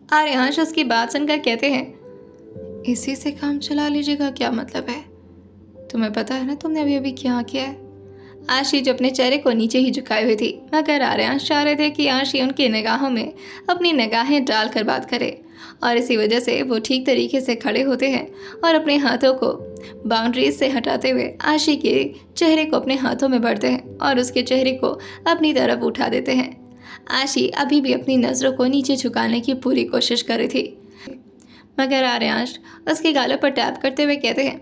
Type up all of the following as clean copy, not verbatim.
आर्यांश उसकी बात सुनकर कहते हैं, इसी से काम चला लीजिएगा, क्या मतलब है? तुम्हें पता है ना तुमने अभी अभी क्या किया है? आशी जो अपने चेहरे को नीचे ही झुकाई हुई थी, मगर आर्यांश चाह रहे थे कि आशी उनकी निगाहों में अपनी निगाहें डालकर बात करे, और इसी वजह से वो ठीक तरीके से खड़े होते हैं और अपने हाथों को बाउंड्रीज से हटाते हुए आशी के चेहरे को अपने हाथों में भरते हैं और उसके चेहरे को अपनी तरफ उठा देते हैं। आशी अभी भी अपनी नज़रों को नीचे झुकाने की पूरी कोशिश कर रही थी, मगर आर्यांश उसके गालों पर टैप करते हुए कहते हैं,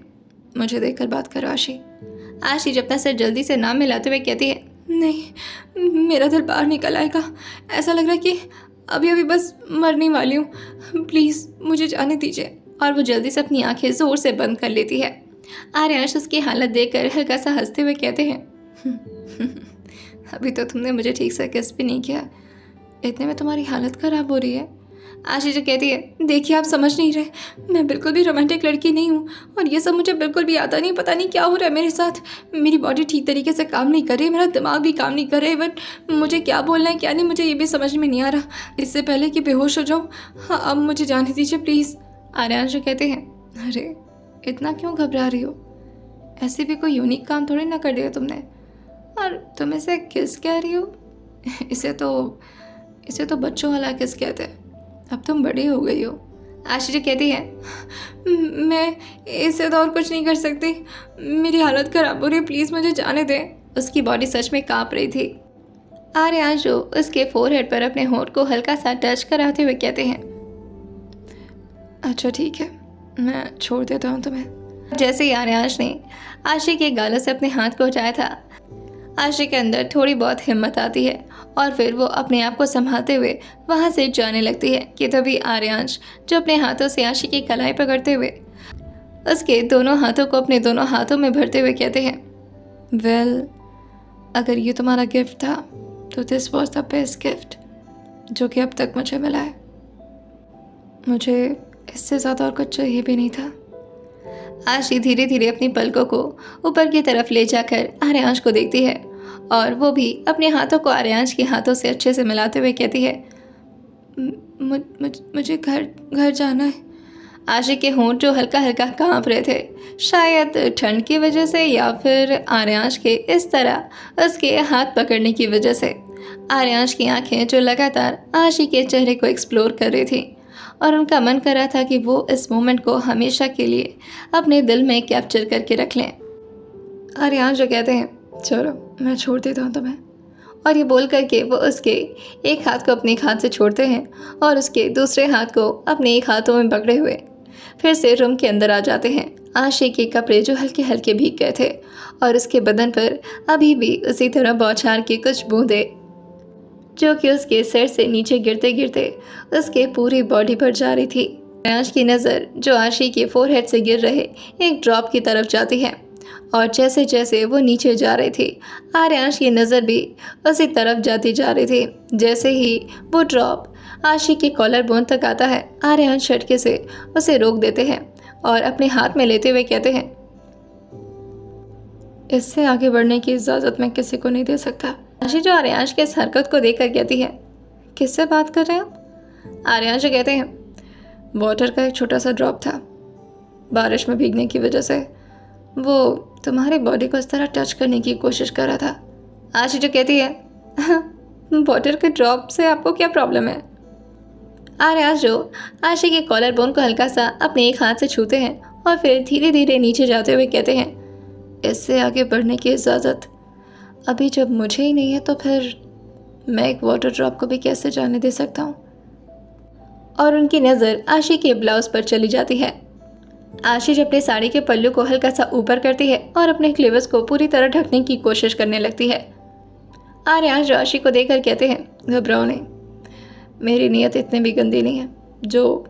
मुझे देखकर बात करो आशी। आशी जब तक सिर जल्दी से नाम मिलाते हुए कहती है, नहीं, मेरा दिल बाहर निकल आएगा, ऐसा लग रहा है कि अभी अभी बस मरने वाली हूँ, प्लीज़ मुझे जाने दीजिए। और वो जल्दी से अपनी आंखें ज़ोर से बंद कर लेती है। आर्यांश उसकी हालत देखकर हल्का सा हंसते हुए कहते हैं, अभी तो तुमने मुझे ठीक से किस भी नहीं किया, इतने में तुम्हारी हालत ख़राब हो रही है। आशी जो कहती है, देखिए आप समझ नहीं रहे, मैं बिल्कुल भी रोमांटिक लड़की नहीं हूँ और ये सब मुझे बिल्कुल भी आता नहीं, पता नहीं क्या हो रहा है मेरे साथ। मेरी बॉडी ठीक तरीके से काम नहीं कर रही, मेरा दिमाग भी काम नहीं कर रहा है, बट मुझे क्या बोलना है क्या नहीं मुझे ये भी समझ में नहीं आ रहा। इससे पहले कि बेहोश हो जाऊँ, हाँ अब मुझे जाने दीजिए प्लीज़। आर्यांश जो कहते हैं, अरे इतना क्यों घबरा रही हो, ऐसे भी कोई यूनिक काम थोड़ी ना कर दिया तुमने, और तुम इसे किस कह रही हो? इसे तो बच्चों वाला किस कहते हैं, अब तुम बड़ी हो गई हो। आशी जो कहती है, मैं इससे तो और कुछ नहीं कर सकती, मेरी हालत ख़राब हो रही है, प्लीज़ मुझे जाने दें। उसकी बॉडी सच में काँप रही थी। आर्यांश जो उसके फोरहेड पर अपने होंठ को हल्का सा टच कराते हुए कहते हैं, अच्छा ठीक है, मैं छोड़ देता हूँ तुम्हें। जैसे ही आर्यांश ने आशी के गालों से अपने हाथ को हटाया था, आशी के अंदर थोड़ी बहुत हिम्मत आती है और फिर वो अपने आप को संभालते हुए वहाँ से जाने लगती है कि तभी आर्यांश जो अपने हाथों से आशी की कलाई पकड़ते हुए उसके दोनों हाथों को अपने दोनों हाथों में भरते हुए कहते हैं, वेल अगर ये तुम्हारा गिफ्ट था तो this was the best gift जो कि अब तक मुझे मिला है। मुझे इससे ज़्यादा और कुछ चाहिए भी नहीं था। आशी धीरे धीरे अपनी पलकों को ऊपर की तरफ ले जाकर आर्यांश को देखती है और वो भी अपने हाथों को आर्यांश के हाथों से अच्छे से मिलाते हुए कहती है, मुझे घर जाना है। आशी के होंठ जो हल्का हल्का कांप रहे थे, शायद ठंड की वजह से या फिर आर्यांश के इस तरह उसके हाथ पकड़ने की वजह से। आर्यांश की आंखें जो लगातार आशी के चेहरे को एक्सप्लोर कर रही थी और उनका मन कर रहा था कि वो इस मोमेंट को हमेशा के लिए अपने दिल में कैप्चर करके रख लें। आर्यांश जो कहते हैं, चलो मैं छोड़ देता हूँ तुम्हें, और ये बोल करके वो उसके एक हाथ को अपने एक हाथ से छोड़ते हैं और उसके दूसरे हाथ को अपने एक हाथों में पकड़े हुए फिर से रूम के अंदर आ जाते हैं। आशी के कपड़े जो हल्के हल्के भीग गए थे और उसके बदन पर अभी भी उसी तरह बौछार की कुछ बूंदें जो कि उसके सिर से नीचे गिरते गिरते उसके पूरी बॉडी पर जा रही थी। आर्यांश की नज़र जो आशी के फोरहेड से गिर रहे एक ड्रॉप की तरफ जाती है और जैसे जैसे वो नीचे जा रही थी, आर्यांश की नज़र भी उसी तरफ जाती जा रही थी। जैसे ही वो ड्रॉप आशी के कॉलर बोन तक आता है, आर्यांश झटके से उसे रोक देते हैं और अपने हाथ में लेते हुए कहते हैं, इससे आगे बढ़ने की इजाज़त मैं किसी को नहीं दे सकता। आशी जो आर्यांश के इस हरकत को देखकर कहती है, किससे बात कर रहे हैं आप? आर्यांश जो कहते हैं, वाटर का एक छोटा सा ड्रॉप था, बारिश में भीगने की वजह से वो तुम्हारी बॉडी को इस तरह टच करने की कोशिश कर रहा था। आशी जो कहती है, वाटर के ड्रॉप से आपको क्या प्रॉब्लम है? आर्यांश जो आशी के कॉलर बोन को हल्का सा अपने एक हाथ से छूते हैं और फिर धीरे धीरे नीचे जाते हुए कहते हैं, इससे आगे बढ़ने की इजाज़त अभी जब मुझे ही नहीं है तो फिर मैं एक वाटर ड्रॉप को भी कैसे जाने दे सकता हूँ। और उनकी नज़र आशी के ब्लाउज पर चली जाती है। आशी जब अपने साड़ी के पल्लू को हल्का सा ऊपर करती है और अपने क्लीव्स को पूरी तरह ढकने की कोशिश करने लगती है। आर्यांश जो आशी को देखकर कहते हैं, घबराओ नहीं, मेरी नीयत इतनी भी गंदी नहीं है जो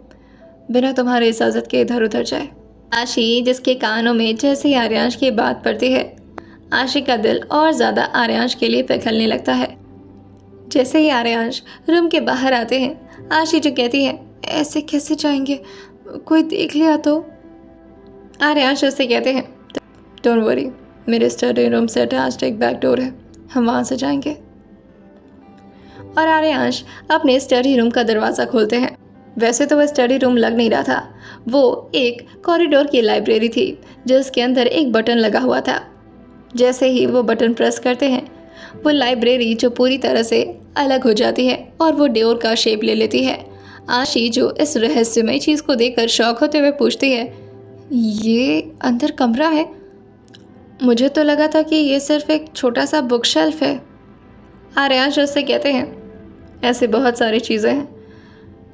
बिना तुम्हारी इजाज़त के इधर उधर जाए। आशी जिसके कानों में जैसे ही आर्यांश की बात पड़ती है, आशी का दिल और ज़्यादा आर्यांश के लिए पिघलने लगता है। जैसे ही आर्यांश रूम के बाहर आते हैं, आशी जो कहती है, ऐसे कैसे जाएंगे, कोई देख लिया तो? आर्यांश उससे कहते हैं, डोंट वरी, मेरे स्टडी रूम से अटैच्ड एक बैक डोर है, हम वहाँ से जाएंगे। और आर्यांश अपने स्टडी रूम का दरवाज़ा खोलते हैं वैसे तो वह स्टडी रूम लग नहीं रहा था, वो एक कॉरिडोर की लाइब्रेरी थी जिसके अंदर एक बटन लगा हुआ था। जैसे ही वो बटन प्रेस करते हैं, वो लाइब्रेरी जो पूरी तरह से अलग हो जाती है और वो डोर का शेप ले लेती है। आशी जो इस रहस्यमय चीज़ को देखकर शॉक होते हुए पूछती है, ये अंदर कमरा है? मुझे तो लगा था कि ये सिर्फ एक छोटा सा बुक शेल्फ है। आर्यांश उससे कहते हैं, ऐसे बहुत सारी चीज़ें हैं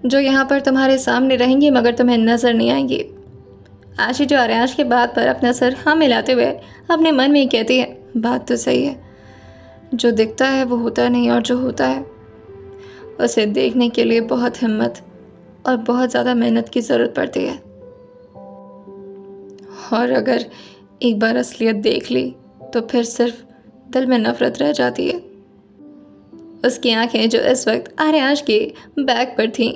जो यहाँ पर तुम्हारे सामने रहेंगी मगर तुम्हें नज़र नहीं आएंगी। आशी जो आर्यांश के बात पर अपना सर हाँ मिलाते हुए अपने मन में ही कहती है, बात तो सही है, जो दिखता है वो होता नहीं और जो होता है उसे देखने के लिए बहुत हिम्मत और बहुत ज़्यादा मेहनत की ज़रूरत पड़ती है। और अगर एक बार असलियत देख ली तो फिर सिर्फ दिल में नफरत रह जाती है। उसकी आंखें जो इस वक्त आर्यांश के बैग पर थीं,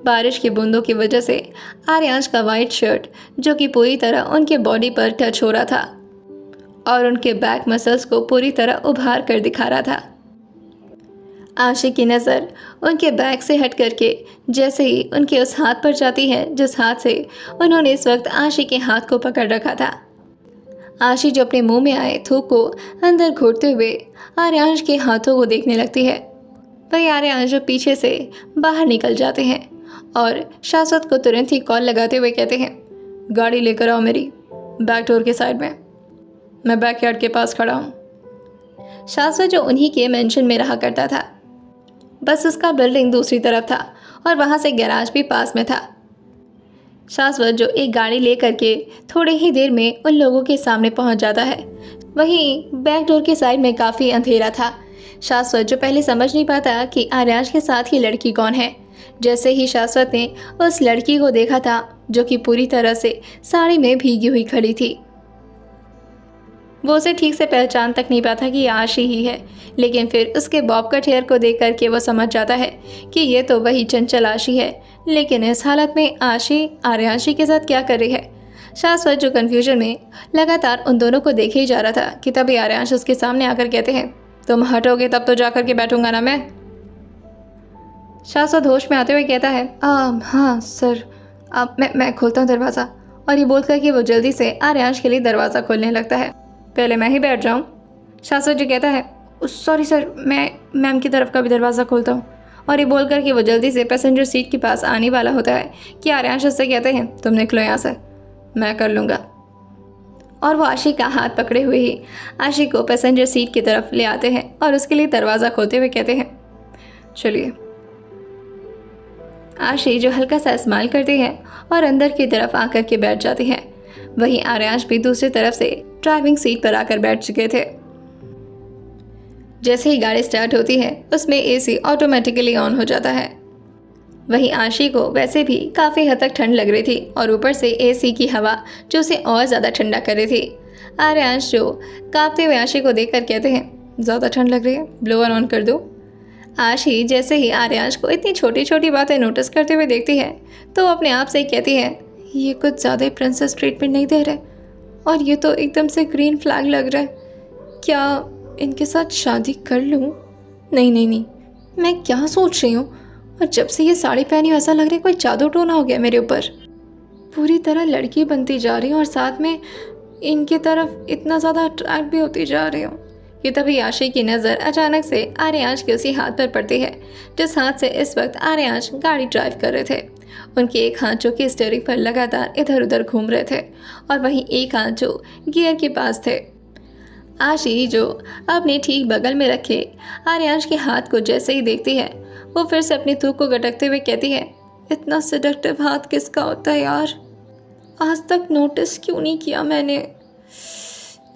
बारिश की बूंदों की वजह से आर्यांश का वाइट शर्ट जो कि पूरी तरह उनके बॉडी पर टच हो रहा था और उनके बैक मसल्स को पूरी तरह उभार कर दिखा रहा था। आशी की नज़र उनके बैग से हट करके जैसे ही उनके उस हाथ पर जाती है जिस हाथ से उन्होंने इस वक्त आशी के हाथ को पकड़ रखा था। आशी जो अपने मुंह में आए थूक को अंदर घोटते हुए आर्यांश के हाथों को देखने लगती है। वही आर्यांश जो पीछे से बाहर निकल जाते हैं और शाश्वत को तुरंत ही कॉल लगाते हुए कहते हैं, गाड़ी लेकर आओ मेरी, बैक डोर के साइड में, मैं बैकयार्ड के पास खड़ा हूँ। शाश्वत जो उन्हीं के मेंशन में रहा करता था, बस उसका बिल्डिंग दूसरी तरफ था और वहाँ से गैराज भी पास में था। शाश्वत जो एक गाड़ी लेकर के थोड़ी ही देर में उन लोगों के सामने पहुँच जाता है। वहीं बैक डोर के साइड में काफ़ी अंधेरा था। शाश्वत जो पहले समझ नहीं पाता कि आर्यांश के साथ ही लड़की कौन है। जैसे ही शाश्वत ने उस लड़की को देखा था जो कि पूरी तरह से साड़ी में भीगी हुई खड़ी थी, वो उसे ठीक से पहचान तक नहीं पाता कि आशी ही है, लेकिन फिर उसके बॉब कट हेयर को देख करके वो समझ जाता है कि ये तो वही चंचल आशी है। लेकिन इस हालत में आशी आर्यांशी के साथ क्या कर रही है? शाश्वत जो कन्फ्यूजन में लगातार उन दोनों को देखे ही जा रहा था कि तभी आर्यांश उसके सामने आकर कहते हैं, तुम हटोगे तब तो जाकर के बैठूंगा ना मैं। शाश्वत होश में आते हुए कहता है, हाँ सर, मैं खोलता हूँ दरवाज़ा। और ये बोल कर कि वो जल्दी से आर्यांश के लिए दरवाज़ा खोलने लगता है। पहले मैं ही बैठ जाऊँ? शाश्वत जी कहता है, सॉरी सर, मैं मैम की तरफ का भी दरवाज़ा खोलता हूँ। और ये बोल कर कि वो जल्दी से पैसेंजर सीट के पास आने वाला होता है कि आर्यांश उससे कहते हैं, तुम निकलो यहाँ से, मैं कर लूँगा। और वो आशी का हाथ पकड़े हुए ही आशी को पैसेंजर सीट की तरफ ले आते हैं और उसके लिए दरवाज़ा खोलते हुए कहते हैं, चलिए। आशी जो हल्का सा स्माइल करती है और अंदर की तरफ आकर के बैठ जाती है। वहीं आर्यांश भी दूसरी तरफ से ड्राइविंग सीट पर आकर बैठ चुके थे। जैसे ही गाड़ी स्टार्ट होती है उसमें एसी ऑटोमेटिकली ऑन हो जाता है। वहीं आशी को वैसे भी काफ़ी हद तक ठंड लग रही थी और ऊपर से एसी की हवा जो उसे और ज़्यादा ठंडा कर रही थी। आर्यांश जो कांपते हुए आशी को देखकर कहते हैं, ज़्यादा ठंड लग रही है, ब्लोअर ऑन कर दो। आशी जैसे ही आर्यांश को इतनी छोटी छोटी बातें नोटिस करते हुए देखती है तो अपने आप से कहती है, ये कुछ ज़्यादा प्रिंसेस ट्रीटमेंट नहीं दे रहे और ये तो एकदम से ग्रीन फ्लैग लग रहा है। क्या इनके साथ शादी कर लूँ? नहीं नहीं नहीं, मैं क्या सोच रही हूँ? और जब से ये साड़ी पहनी हो ऐसा लग रहा है कोई जादू टोना हो गया मेरे ऊपर। पूरी तरह लड़की बनती जा रही हूँ और साथ में इनकी तरफ इतना ज़्यादा अट्रैक्ट भी होती जा रही हूँ। कि तभी आशी की नज़र अचानक से आर्यांश के उसी हाथ पर पड़ती है जिस हाथ से इस वक्त आर्यांश गाड़ी ड्राइव कर रहे थे। उनके एक हाथ जो कि स्टीयरिंग पर लगातार इधर उधर घूम रहे थे और वहीं एक हाथ जो गियर के पास थे। आशी जो अपने ठीक बगल में रखे आर्यांश के हाथ को जैसे ही देखती है वो फिर से अपनी थूक को गटकते हुए कहती है, इतना सेडक्टिव हाथ किसका होता है यार? आज तक नोटिस क्यों नहीं किया मैंने?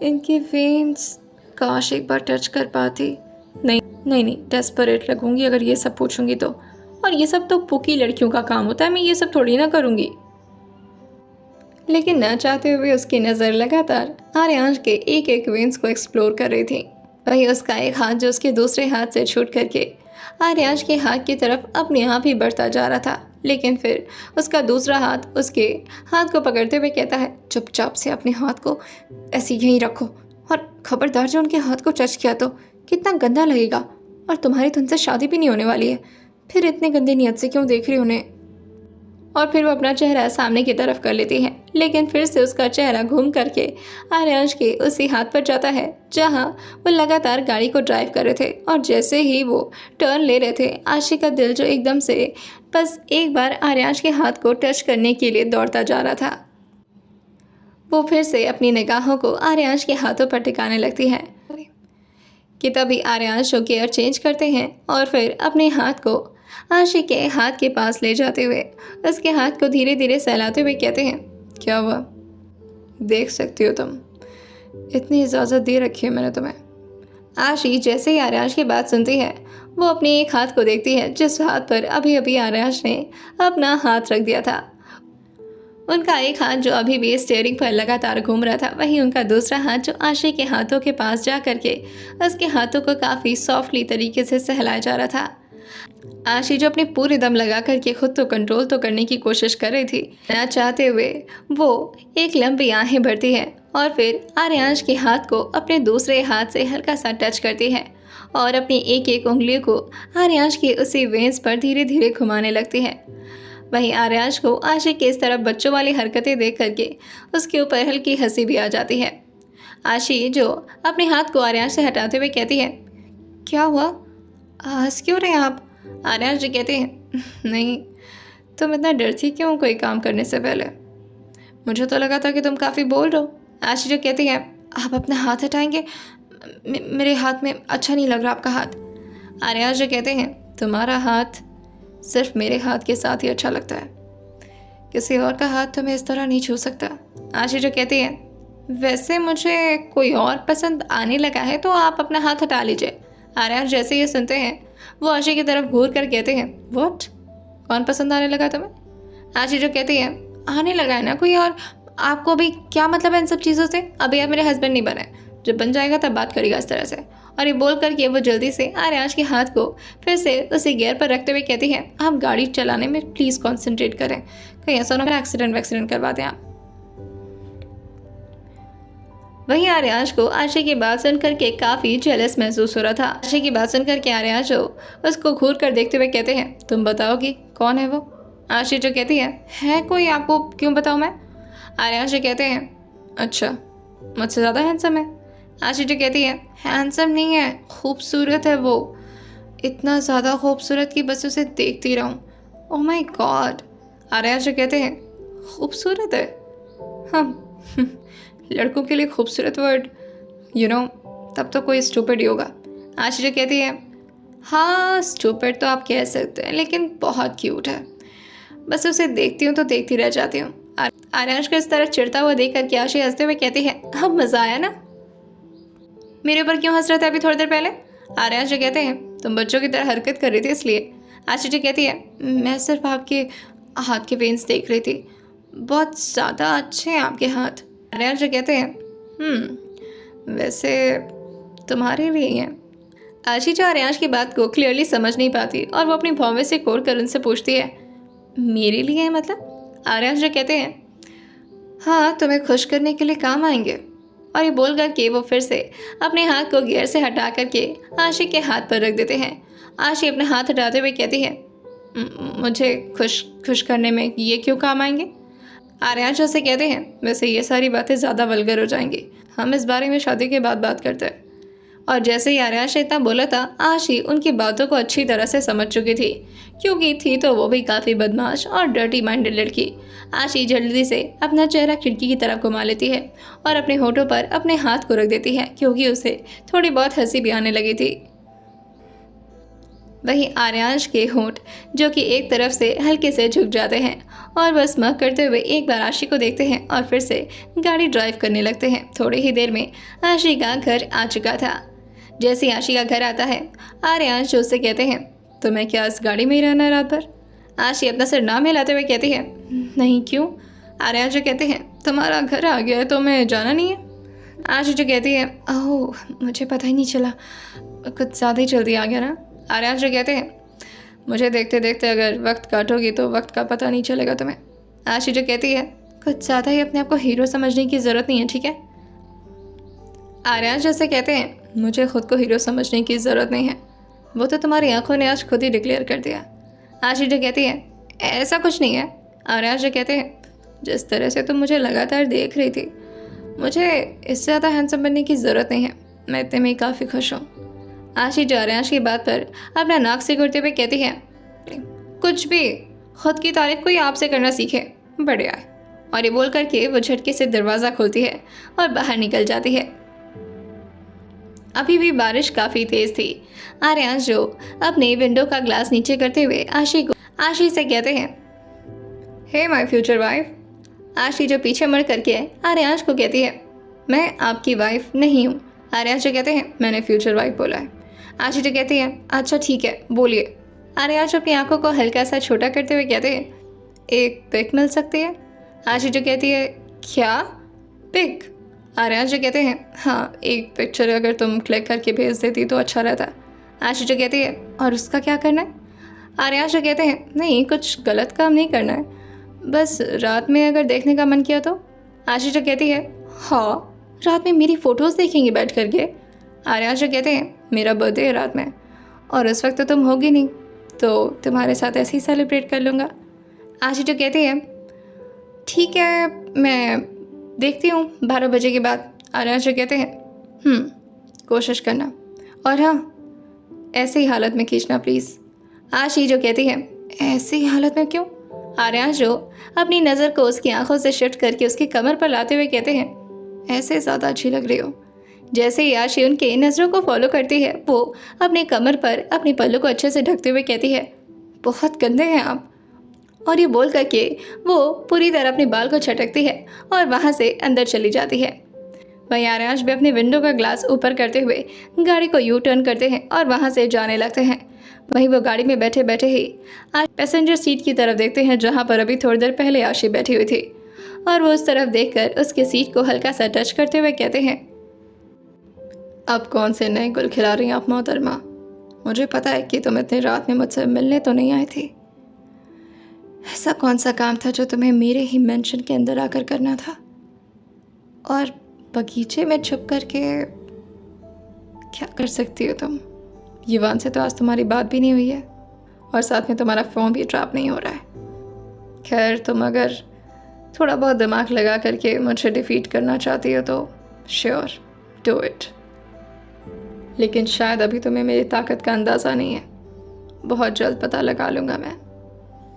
इनके वेन्स काश एक बार टच कर पाती। नहीं नहीं नहीं, डेस्परेट लगूंगी अगर ये सब पूछूंगी तो। और ये सब तो पुकी लड़कियों का काम होता है, मैं ये सब थोड़ी ना करूंगी। लेकिन न चाहते हुए उसकी नज़र लगातार आर्यांश के एक एक वेन्स को एक्सप्लोर कर रही थी। वहीं उसका एक हाथ जो उसके दूसरे हाथ से छूट करके आर्यांश के हाथ की तरफ अपने आप ही बढ़ता जा रहा था, लेकिन फिर उसका दूसरा हाथ उसके हाथ को पकड़ते हुए कहता है, चुपचाप से अपने हाथ को ऐसे यहीं रखो और खबरदार जो उनके हाथ को टच किया तो कितना गंदा लगेगा, और तुम्हारी तो उनसे शादी भी नहीं होने वाली है, फिर इतने गंदे नियत से क्यों देख रही उन्हें? और फिर वो अपना चेहरा सामने की तरफ कर लेती है, लेकिन फिर से उसका चेहरा घूम करके आर्यांश के उसी हाथ पर जाता है जहां वो लगातार गाड़ी को ड्राइव कर रहे थे। और जैसे ही वो टर्न ले रहे थे, आशी का दिल जो एकदम से बस एक बार आर्यांश के हाथ को टच करने के लिए दौड़ता जा रहा था, वो फिर से अपनी निगाहों को आर्यांश के हाथों पर टिकाने लगती है कि तभी आर्यांश जो गियर चेंज करते हैं और फिर अपने हाथ को आशी के हाथ के पास ले जाते हुए उसके हाथ को धीरे धीरे सहलाते हुए कहते हैं, क्या हुआ? देख सकती हो तुम, इतनी इजाज़त दे रखी है मैंने तुम्हें। आशी जैसे ही आर्यांश की बात सुनती है, वो अपने एक हाथ को देखती है जिस हाथ पर अभी अभी आर्यांश ने अपना हाथ रख दिया था। उनका एक हाथ जो अभी भी स्टीयरिंग पर लगातार घूम रहा था, वहीं उनका दूसरा हाथ जो आशी के हाथों के पास जा करके उसके हाथों को काफ़ी सॉफ्टली तरीके से सहलाया जा रहा था। आशी जो अपने पूरे दम लगा करके खुद तो कंट्रोल तो करने की कोशिश कर रही थी, ना चाहते हुए वो एक लंबी आहें भरती है और फिर आर्यांश के हाथ को अपने दूसरे हाथ से हल्का सा टच करती है और अपनी एक एक उंगलियों को आर्यांश के उसी वेंस पर धीरे धीरे घुमाने लगती है। वहीं आर्यांश को आशी के इस तरफ बच्चों वाली हरकतें देख करके उसके ऊपर हल्की हंसी भी आ जाती है। आशी जो अपने हाथ को आर्यांश से हटाते हुए कहती है, क्या हुआ? हंस क्यों रहे हैं आप? आर्यांश जी कहते हैं, नहीं, तुम इतना डरती क्यों कोई काम करने से पहले? मुझे तो लगा था कि तुम काफ़ी बोल रहे हो। आशी जो कहती है, आप अपना हाथ हटाएंगे? मेरे हाथ में अच्छा नहीं लग रहा आपका हाथ। आर्यांश जो कहते हैं, तुम्हारा हाथ सिर्फ मेरे हाथ के साथ ही अच्छा लगता है, किसी और का हाथ तुम्हें इस तरह नहीं छू सकता। आशी जो कहती है, वैसे मुझे कोई और पसंद आने लगा है तो आप अपना हाथ हटा लीजिए। आर्यांश जैसे ये सुनते हैं, वो आशी की तरफ घूर कर कहते हैं, व्हाट? कौन पसंद आने लगा तुम्हें? आशी जो कहती है, आने लगा है ना कोई और, आपको अभी क्या मतलब है इन सब चीज़ों से? अभी आप मेरे हस्बैंड नहीं बने, जब बन जाएगा तब बात करेगा इस तरह से। और ये बोल करके वो जल्दी से आर्यांश के हाथ को फिर से उसी गियर पर रखते हुए कहती है, आप गाड़ी चलाने में प्लीज़ कॉन्सेंट्रेट करें, कहीं ऐसा ना एक्सीडेंट करवा दें आप। वहीं आर्यांश को आशी की बात सुन करके काफ़ी जेलस महसूस हो रहा था। आशी की बात सुन करके आर्यांश उसको घूर कर देखते हुए कहते हैं, तुम बताओगी कौन है वो? आशी जो कहती है कोई, आपको क्यों बताऊँ मैं? आर्यांश जो कहते हैं, अच्छा, मुझसे ज़्यादा हैंडसम है? आशी जो कहती है, हैंडसम नहीं है, खूबसूरत है वो, इतना ज़्यादा खूबसूरत कि बस उसे देखती रहूँ। Oh my God. आर्यांश जो कहते हैं, खूबसूरत है? हाँ लड़कों के लिए खूबसूरत वर्ड, तब तो कोई स्टूपिड ही होगा। आशी जो कहती है, हाँ स्टूपिड तो आप कह सकते हैं, लेकिन बहुत क्यूट है, बस उसे देखती हूँ तो देखती रह जाती हूँ। आर्यांश को इस तरह चिढ़ता हुआ देख करके आशी हंसते हुए कहती है, अब मज़ा आया ना? मेरे ऊपर क्यों हंस रहे थे अभी थोड़ी देर पहले? आर्यांश जो कहते हैं, तुम बच्चों की तरह हरकत कर रही थी इसलिए। आशी जो कहती है, मैं सिर्फ आपके हाथ के वेंस देख रही थी, बहुत ज़्यादा अच्छे हैं आपके हाथ। आर्यांश जो कहते हैं, वैसे तुम्हारे लिए ही हैं। आशी जो आर्यांश की बात को क्लियरली समझ नहीं पाती और वो अपनी भौवें से कोर कर उनसे पूछती है, मेरे लिए है मतलब? आर्यांश जो कहते हैं, हाँ तुम्हें खुश करने के लिए काम आएंगे। और ये बोल कर के वो फिर से अपने हाथ को गियर से हटा करके आशी के हाथ पर रख देते हैं। आशी अपने हाथ हटाते हुए कहती है, मुझे खुश करने में ये क्यों काम आएंगे? आर्यांश से कहते हैं, वैसे ये सारी बातें ज़्यादा वल्गर हो जाएंगी, हम इस बारे में शादी के बाद बात करते हैं। और जैसे ही आर्यांश ने इतना बोला था, आशी उनकी बातों को अच्छी तरह से समझ चुकी थी, क्योंकि थी तो वो भी काफ़ी बदमाश और डर्टी माइंडेड लड़की। आशी जल्दी से अपना चेहरा खिड़की की तरफ घुमा लेती है और अपने होठों पर अपने हाथ को रख देती है, क्योंकि उसे थोड़ी बहुत हंसी भी आने लगी थी। वहीं आर्यांश के होंठ जो कि एक तरफ से हल्के से झुक जाते हैं और वह स्मग करते हुए एक बार आशी को देखते हैं और फिर से गाड़ी ड्राइव करने लगते हैं। थोड़ी ही देर में आशी का घर आ चुका था। जैसे ही आशी का घर आता है, आर्यांश जो उससे कहते हैं, तुम्हें क्या इस गाड़ी में ही रहना है रात भर? आशी अपना सिर ना हिलाते हुए कहती है, नहीं क्यों? आर्यांश जो कहते हैं, तुम्हारा घर आ गया है तो मैं जाना नहीं है? आशी जो कहती है, ओह मुझे पता ही नहीं चला, कुछ ज़्यादा ही जल्दी आ गया ना? आर्यांश जो कहते हैं, मुझे देखते देखते अगर वक्त काटोगी तो वक्त का पता नहीं चलेगा तुम्हें। आशी जो कहती है, कुछ ज़्यादा ही अपने आप को हीरो समझने की ज़रूरत नहीं है, ठीक है? आर्यांश जैसे कहते हैं, मुझे खुद को हीरो समझने की ज़रूरत नहीं है, वो तो तुम्हारी आंखों ने आज खुद ही डिक्लेयर कर दिया। आशी जो कहती है, ऐसा कुछ नहीं है। आर्यांश जो कहते हैं, जिस तरह से तुम मुझे लगातार देख रही थी, मुझे इससे ज़्यादा हैंडसम बनने की ज़रूरत नहीं है, मैं इतने में ही काफ़ी खुश हूँ। आशी जो आर्यांश की बात पर अपना नाक सिकुड़ते हुए कहती है, कुछ भी खुद की तारीफ कोई आपसे करना सीखे, बढ़िया है। और ये बोल करके वो झटके से दरवाज़ा खोलती है और बाहर निकल जाती है। अभी भी बारिश काफ़ी तेज़ थी। आर्यांश जो अपने विंडो का ग्लास नीचे करते हुए आशी से कहते हैं, हे माय फ्यूचर वाइफ। आशी जो पीछे मुड़ करके आर्यांश को कहती है, मैं आपकी वाइफ नहीं हूँ। आर्यांश जो कहते हैं, मैंने फ्यूचर वाइफ बोला है। आशी जो कहती है, अच्छा ठीक है, बोलिए। आर्यांश अपनी आंखों को हल्का सा छोटा करते हुए कहते हैं, एक पिक मिल सकती है। आशी जो कहती है, क्या पिक? आर्यांश जो कहते हैं, हाँ, एक पिक्चर अगर तुम क्लिक करके भेज देती तो अच्छा रहता। आशी जो कहती है, और उसका क्या करना है? आर्यांश जो कहते हैं, नहीं, कुछ गलत काम नहीं करना है, बस रात में अगर देखने का मन किया तो। आशी जो कहती है, हाँ, रात में मेरी फ़ोटोज़ देखेंगे बैठ करके। आर्यांश जो कहते हैं, मेरा बर्थडे है रात में और उस वक्त तो तुम होगी नहीं, तो तुम्हारे साथ ऐसे ही सेलिब्रेट कर लूँगा। आशी जो कहती है, ठीक है, मैं देखती हूँ 12 बजे के बाद। आर्यांश जो कहते हैं, कोशिश करना, और हाँ, ऐसी हालत में खींचना प्लीज़। आशी जो कहती है, ऐसी हालत में क्यों? आर्यांश जो अपनी नज़र को उसकी आंखों से शिफ्ट करके उसकी कमर पर लाते हुए कहते हैं, ऐसे ज़्यादा अच्छी लग रही हो। जैसे ही आशी उनके नज़रों को फॉलो करती है, वो अपनी कमर पर अपनी पल्लू को अच्छे से ढकते हुए कहती है, बहुत गंदे हैं आप। और ये बोल करके वो पूरी तरह अपने बाल को झटकती है और वहाँ से अंदर चली जाती है। वहीं आर्यांश भी अपने विंडो का ग्लास ऊपर करते हुए गाड़ी को यू टर्न करते हैं और वहाँ से जाने लगते हैं। वहीं वो गाड़ी में बैठे बैठे ही पैसेंजर सीट की तरफ देखते हैं, जहाँ पर अभी थोड़ी देर पहले आशी बैठी हुई थी, और वो उस तरफ देखकर उसके सीट को हल्का सा टच करते हुए कहते हैं, अब कौन से नए गुल खिला रही हैं आप मोहतरमा? मुझे पता है कि तुम इतनी रात में मुझसे मिलने तो नहीं आई थी। ऐसा कौन सा काम था जो तुम्हें मेरे ही मेंशन के अंदर आकर करना था? और बगीचे में छुप करके क्या कर सकती हो तुम? युवान से तो आज तुम्हारी बात भी नहीं हुई है, और साथ में तुम्हारा फ़ोन भी ट्रैप नहीं हो रहा है। खैर, तुम अगर थोड़ा बहुत दिमाग लगा करके मुझे डिफीट करना चाहती हो तो श्योर, डू इट। लेकिन शायद अभी तुम्हें मेरी ताकत का अंदाज़ा नहीं है। बहुत जल्द पता लगा लूँगा मैं।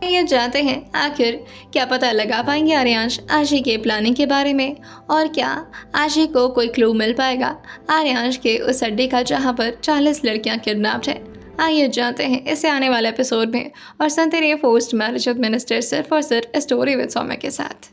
ये जानते हैं आखिर क्या पता लगा पाएंगे आर्यांश आशी के प्लानिंग के बारे में, और क्या आशी को कोई क्लू मिल पाएगा आर्यांश के उस अड्डे का जहां पर 40 लड़कियां किडनैप्ड हैं। आइए जानते हैं इसे आने वाले एपिसोड में, और सुनते रहिए पोस्ट मैरिज विद मिनिस्टर सिर्फ और सिर्फ स्टोरी विद सौम्या के साथ।